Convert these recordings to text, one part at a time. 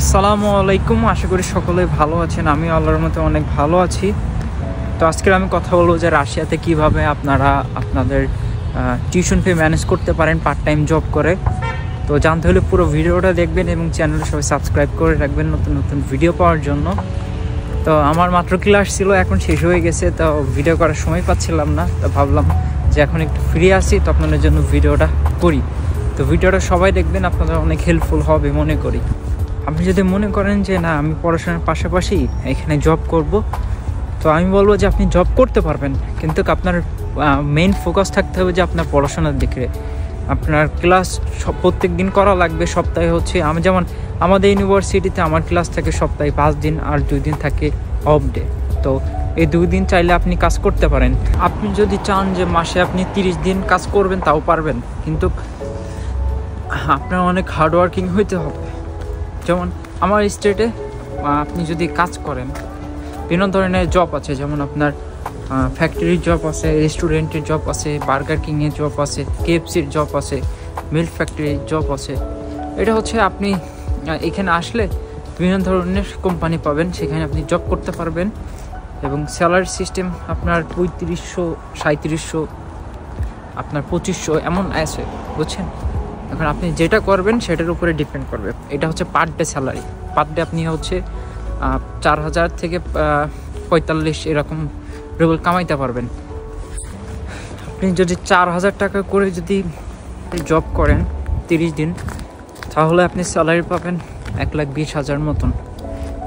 আসসালামু আলাইকুম, আশা করি সকলে ভালো আছেন। আমি আল্লাহর মতো অনেক ভালো আছি। তো আজকে আমি কথা বলবো যে রাশিয়াতে কিভাবে আপনারা আপনাদের টিউশন ফি ম্যানেজ করতে পারেন পার্ট টাইম জব করে। তো জানতে হলে পুরো ভিডিওটা দেখবেন এবং চ্যানেলটা সবাই সাবস্ক্রাইব করে রাখবেন নতুন নতুন ভিডিও পাওয়ার জন্য। তো আমার মাত্র ক্লাস ছিল, এখন শেষ হয়ে গেছে, তো ভিডিও করার সময় পাচ্ছিলাম না। তো ভাবলাম যে এখন একটু ফ্রি আছি, তো আপনাদের জন্য ভিডিওটা করি। তো ভিডিওটা সবাই দেখবেন, আপনাদের অনেক হেল্পফুল হবে মনে করি। আপনি যদি মনে করেন যে না, আমি পড়াশোনার পাশাপাশি এখানে জব করব, তো আমি বলবো যে আপনি জব করতে পারবেন, কিন্তু আপনার মেইন ফোকাস থাকতে হবে যে আপনার পড়াশোনার দিকে। আপনার ক্লাস প্রত্যেক দিন করা লাগবে। সপ্তাহে আমি যেমন আমাদের ইউনিভার্সিটিতে আমার ক্লাস থাকে সপ্তাহে 5 দিন, আর 2 দিন থাকে অফ ডে। তো এই 2 দিন চাইলে আপনি কাজ করতে পারেন। আপনি যদি চান যে মাসে আপনি 30 দিন কাজ করবেন, তাও পারবেন, কিন্তু আপনার অনেক হার্ডওয়ার্কিং হইতে হবে। যেমন আমার স্টেটে আপনি যদি কাজ করেন, বিভিন্ন ধরনের জব আছে, যেমন আপনার ফ্যাক্টরির জব আছে, রেস্টুরেন্টের জব আছে, বার্গার কিংয়ের জব আছে, কেএফসির জব আছে, মিল্ক ফ্যাক্টরির জব আছে। এটা আপনি এখানে আসলে বিভিন্ন ধরনের কোম্পানি পাবেন, সেখানে আপনি জব করতে পারবেন। এবং স্যালারি সিস্টেম আপনার 3500, 3700, আপনার 2500 এমন আছে, বুঝছেন। এখন আপনি যেটা করবেন সেটার উপরে ডিপেন্ড করবে। এটা per day salary. Per day আপনি 4000 থেকে 45 এরকম রুবেল কামাইতে পারবেন। আপনি যদি 4000 টাকা করে যদি জব করেন 30 দিন, তাহলে আপনি স্যালারি পাবেন 1,20,000 মতন।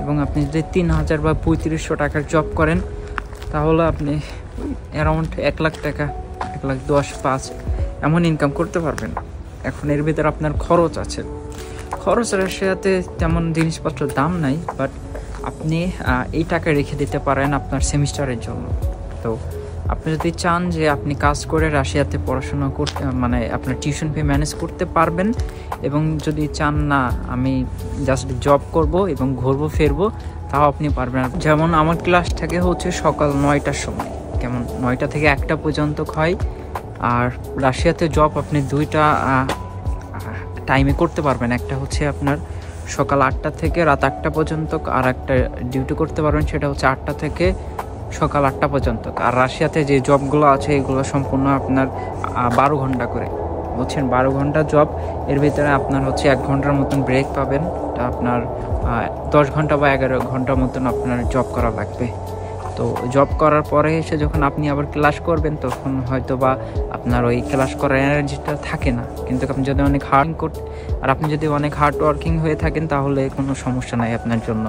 এবং আপনি যদি 3000 বা 3500 টাকার জব করেন, তাহলে আপনি অ্যারাউন্ড 1 লাখ টাকা, 1,10,500 এমন ইনকাম করতে পারবেন। এখন এর ভিতরে আপনার খরচ আছে। খরচ রাশিয়াতে তেমন জিনিসপত্রের দাম নাই, বাট আপনি এই টাকা রেখে দিতে পারেন আপনার সেমিস্টারের জন্য। তো আপনি যদি চান যে আপনি কাজ করে রাশিয়াতে পড়াশোনা করতে, মানে আপনার টিউশন ফি ম্যানেজ করতে পারবেন, এবং যদি চান না আমি জাস্ট জব করব এবং ঘুরবো ফিরবো, তাও আপনি পারবেন। যেমন আমার ক্লাস থাকে সকাল 9টার সময়, কেমন 9টা থেকে 1টা পর্যন্ত হয়। আর রাশিয়াতে জব আপনি 2টা টাইমে করতে পারবেন। একটা আপনার সকাল 8টা থেকে রাত 8টা পর্যন্ত, আর একটা ডিউটি করতে পারবেন, সেটা 8টা থেকে সকাল 8টা পর্যন্ত। আর রাশিয়াতে যে জবগুলো আছে এগুলো সম্পূর্ণ আপনার 12 ঘন্টা করে, বুঝছেন। 12 ঘন্টা জব, এর ভিতরে আপনার 1 ঘন্টার মতন ব্রেক পাবেন। তা আপনার 10 ঘন্টা বা 11 ঘন্টার মতন আপনার জব করা লাগবে। তো জব করার পরে এসে যখন আপনি আবার ক্লাস করবেন, তখন হয়তো বা আপনার ওই ক্লাস করার এনার্জিটা থাকে না। কিন্তু আপনি যদি অনেক হার্ড ওয়ার্কিং হয়ে থাকেন, তাহলে কোনো সমস্যা নাই আপনার জন্য।